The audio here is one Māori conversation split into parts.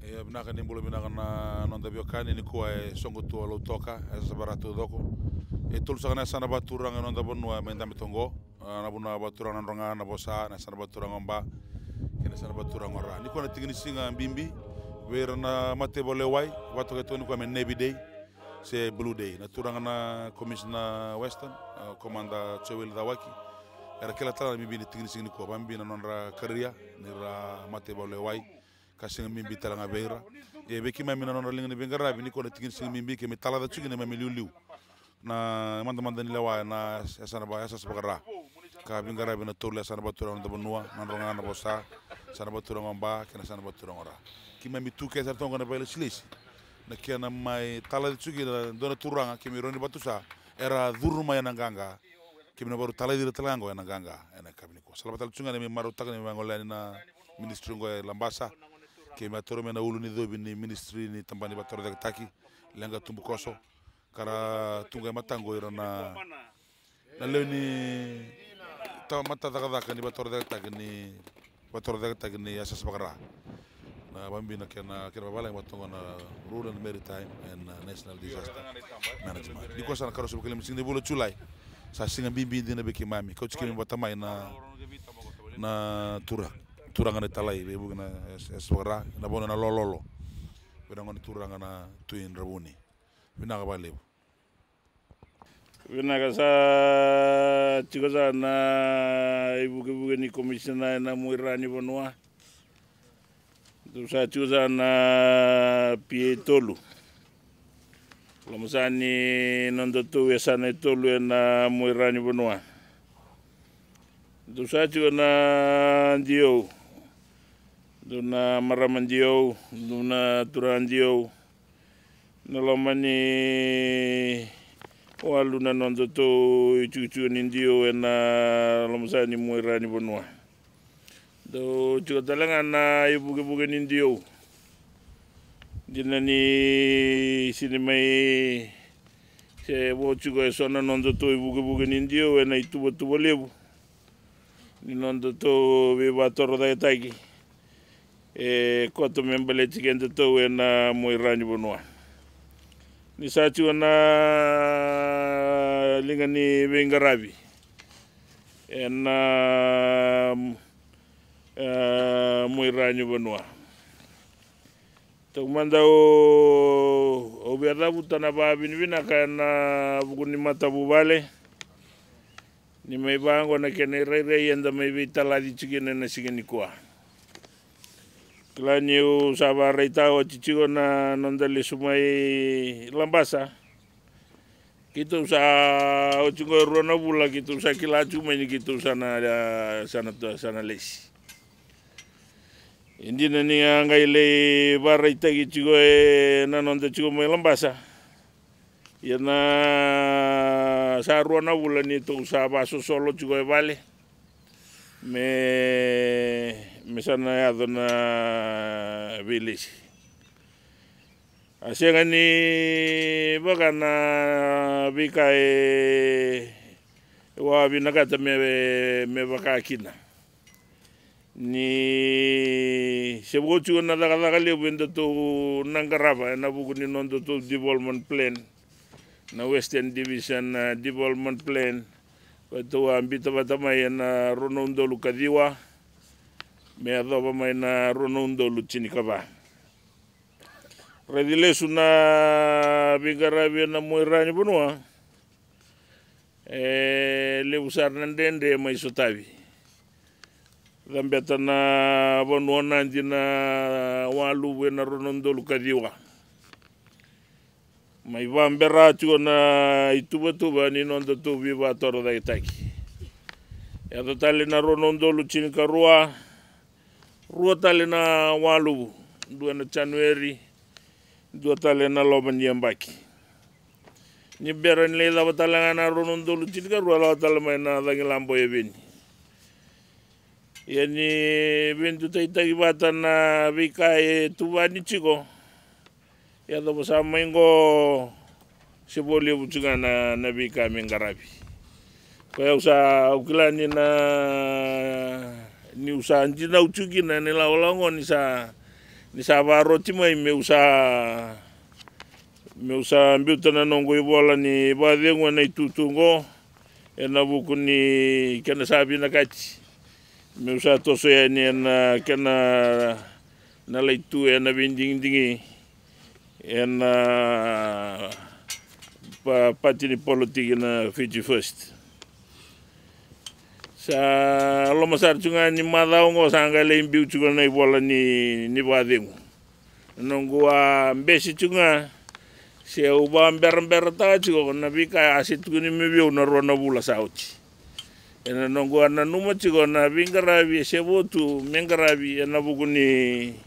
E binaka ni bolo binaka na nonda biokani ni kuwa e songo tua lo toka e sabaratu doko. E tulu sakana sana baturanga nonda bonua menda mitongo. Na buna baturanga nronga na bosa na sana baturanga mba. Kena sana baturanga ra. Ni kuwa na tingini singa mbimbi. Vera na mate bole wai. Watu ketu ni kuwa me Navy Day. Se Blue Day. Na turanga na Commissioner Western. Komanda Chowil Dawaki. Era kela tala na mimbi ni tingini singa ni kuwa. Bambi na nonra karia. Nira mate bole wai. Kasinga mimbi talanga beira e beki mami na nona linga ni benga rabi ni ko na tingin singa mimbi ke mi tala da chugi na mami liu na manda ni lawa na sana ba asa sabara ka benga rabi na tolle sana ba tura na bonua na ronga na bosa sana ba tura ngamba ke na sana ba tura ngora ki mami tu ke sa tonga na bele silesi na ke na mai tala da chugi na dona turanga ke mi roni batusa era duruma ya nanganga ke mi na baru tala di talango ya nanganga ena kabini ko sala batal chunga na mi maru takani mangolani na ministri ngo lambasa ke matoro mena ulu ni dobi ni ministry ni tambani batoro de taki lenga tumbu koso kara tunga matango ira na leo ni ta mata daga ni batoro de taki ni asas bagara na bambi na kena bala matongo na rural and maritime and national disaster management diko sana karo so kele msing de bolo chulai sa singa bimbi dina beki mami coach kimi batamai na turanga na talai be bugna eswara na bona na lololo bena ngoni turanga na tuin rabuni bina ga bale bina ga sa tigoza na ibuge ni commissioner na muirani bonwa sa tigoza na pietolu lomsani nondo tu esana tolu na muirani bonwa sa tigoza na dio duna maramandio duna turandio nolomani waluna nondo to chuchu nindio na lomsani muirani bonwa do chutalanga na ibuge nindio dinani sinimai se bochugo sona nondo to ibuge nindio na itubo lebu ni nondo to viva toro da taiki e koto membele tigende to na muirani bonwa ni sachi na linga ni bengarabi na muirani bonwa to manda o berda butana ba binvina kana buguni mata bubale ni mai bango na kene rere yenda mai vitala di chigene na sigeni kwa Klaniu sabar ita o chichigo na nondale sumai lambasa. Kita usa o chingo rona bula kita usa kilaju meni kita usa sana lesi. Indi nani angai le barra ita chichigo na nonda chigo mai lambasa. Ya na sa rona bula ni to usa baso solo chigo vale. Me sana ya dona village asenga ni bagana bikae wa binakata me bakakina ni sebochu na daga le wendo to nangaraba na buguni nondo to development plan na Western Division development plan to ambita batamai na ronondo lukadiwa me adoba mai na ronondo luchini kaba redile suna bigarabi na muirani bonwa le usar nandende mai sotavi dambeta na bonwa nandina walu na ronondo lukadiwa mai vambera tu na ituba ni nondo tu viva toro da itaki ya totale na ronondo luchini karua rua tale na walu 2 Januari 2 tale na loban yambaki ni beran le la batala na ronondo luchini karua la tale mai na dangilambo yebeni yani bentu taitaki batana bikae tubani chigo ya do sama ingo seboli butunga na bika mengarabi kwa usa ukilani na ni usa anjina uchuki na nila olango ni sa varoti mai me usa mbiutana nongo I bola ni vadengo na itutungo e na vuku ni kena sabi na kati me usa toso ya ni na kena na leitu e na vinding-dingi e na pati ni politiki na Fiji First sa loma sar tunga ni madhaungo sanga le imbiu tunga na ibola ni vadengo nongo a mbesi tunga se uba mber ta chigo na vika asitu ni mebio na rona bula sauti ena nongo ana numa chigo na vingaravi se votu mengaravi ena buku ni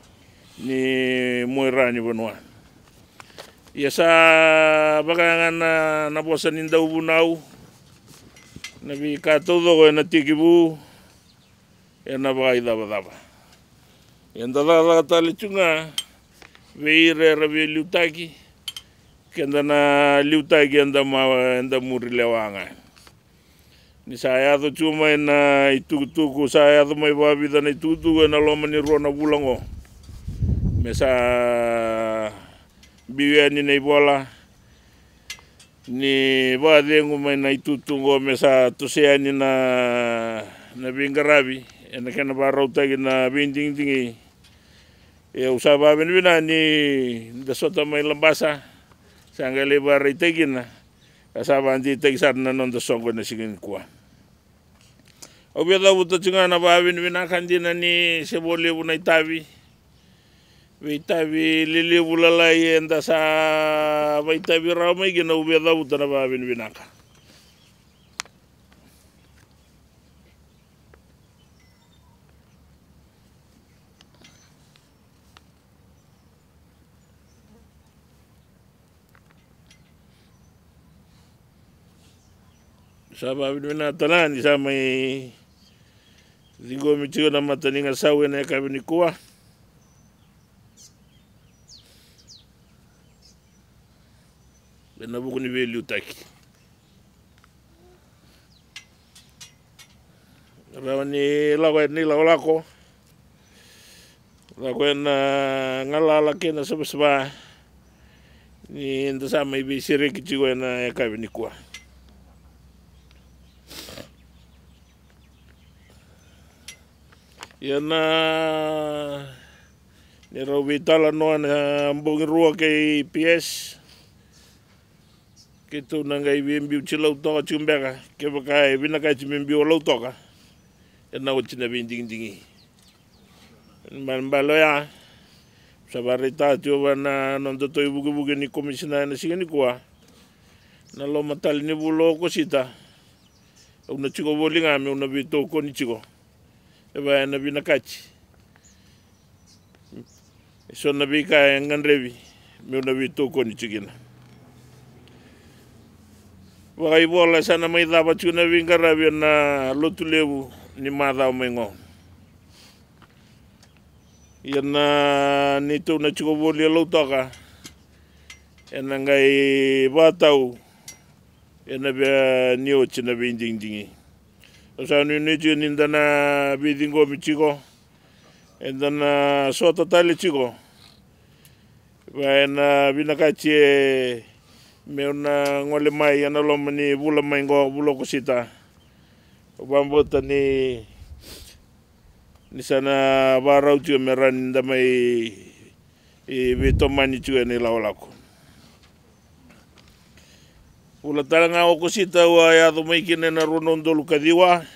moirani bonwa ya sa baganga na bosa ninda ubunau na vika todo ena tikibu ena bagai daba enda la tali chunga veire ravi liutaki kenda na liutaki enda muri lewanga ni saya to cuma na itu saya to mai babida na itu na loma ni rona bulango mesa biwe ni nei bola ni vadengo mai na itu ngo mesa to sea ni na bingarabi ena kana barautaki na binding-dingi e usaba benvina ni da sota mai lambasa sanga lebar itegina kasaba andi tegisar na non da songo na sigin kwa obeda buta chinga na babin vina kandina ni sebole buna itabi lili bulala yenda sa baitabi ramai gina obeda buta na babin vina ka Saba vina tanani sama digo mitigo na mataninga sawe na kabini kuwa na buku ni veli utaki rawani lako na ngalala kena sebesba ni ndo sama ibi siriki chigo na kabini kuwa yana ni rawitala no na mbongi rua ke PS ke tu nanga ibimbi uchilau toka chumbeka ke baka ibina ka chimbi olau toka yana uchina binding-dingi mbalo ya sabarita tuwa na nondo to ibugu ni komisina na sigani kwa na lo matali ni bulo ko sita una chigo bolinga me una bito ko ni chigo eba na binakachi so na bika nganrevi me una bito ko ni chigina wa ibola sana mai daba chuna vingaravi na lotulevu ni madha mengo yana ni tu na chigo boli lo toka ena ngai batau ena be ni o china binding-dingi osa ni ndana bidingo michigo endana sota tali chigo na binakachi me una ngole mai ana lomani bula maingo bulo kusita bambota ni sana barau tu meran damai bitomani tu ni lawalako ula talanga o kusita wa ya do mai kine na ronondo lukadiwa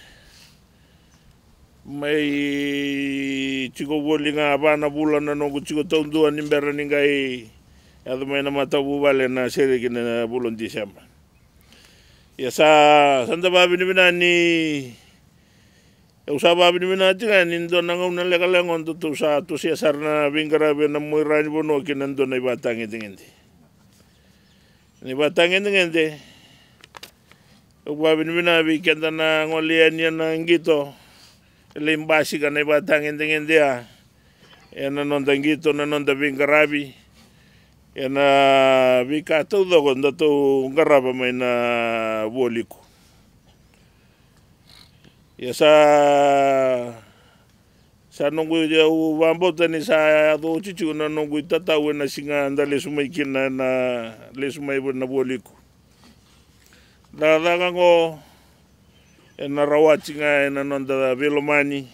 mai chigo bolinga bana bula na no chigo tondu ani berani ngai ya do mai na mata bubale na sere kine na bulon Desember ya sa sanda babi ni binani usaba babi ni binati kan indo na ngau na lekalengon to sa to sia sarna bingara be na moirani bono kinando na ibatangi dingindi ni batangen ngende babi ni binabi kenda na ngolian na ngito limbasi kan batangen ngende ya ena nonda ngito na nonda bingarabi ena bika todo gondo to ngaraba mai na boliko ya sa sa nongu u vambota ni sa do chichu na nongu tata wena singa anda le sumai kina na le sumai na boliku da ngo na rawachinga na nonda velomani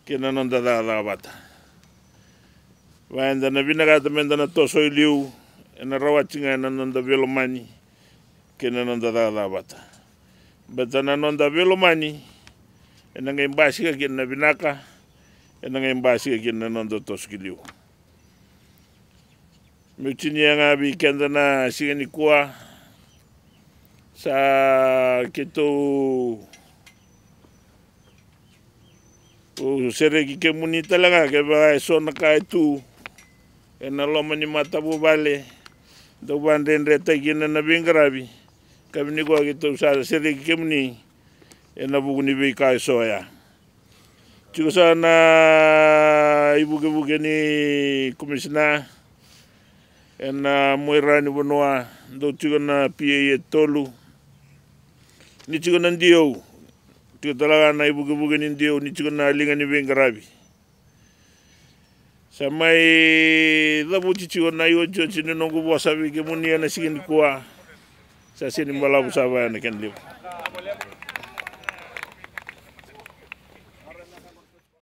kina nonda da bata wanda na vinaga tamenda na toso iliu na rawachinga na nonda velomani kina nonda da bata bata na nonda velomani na ngai mbasi kina vinaka na ngai mbasi kina nonda toso iliu mutini nga bi kenda na sigani kwa sa kito o sereki ke muni talaga ke ba so na kai tu ena loma ni mata bu vale do bande ndeta gina na bingrabi kabini ko kito sa sereki ke muni ena bu ni be kai so ya tiko sana ibu ke ni komisina ena moirani bonua do tiko na pie tolu ni tiko na ndio tiko talaga na ibu ni ndio ni tiko na linga ni bengarabi samai dabu tiko na yo chini nongo wasabi ke muni na sigini kwa sa sini mbala busaba na kenlipo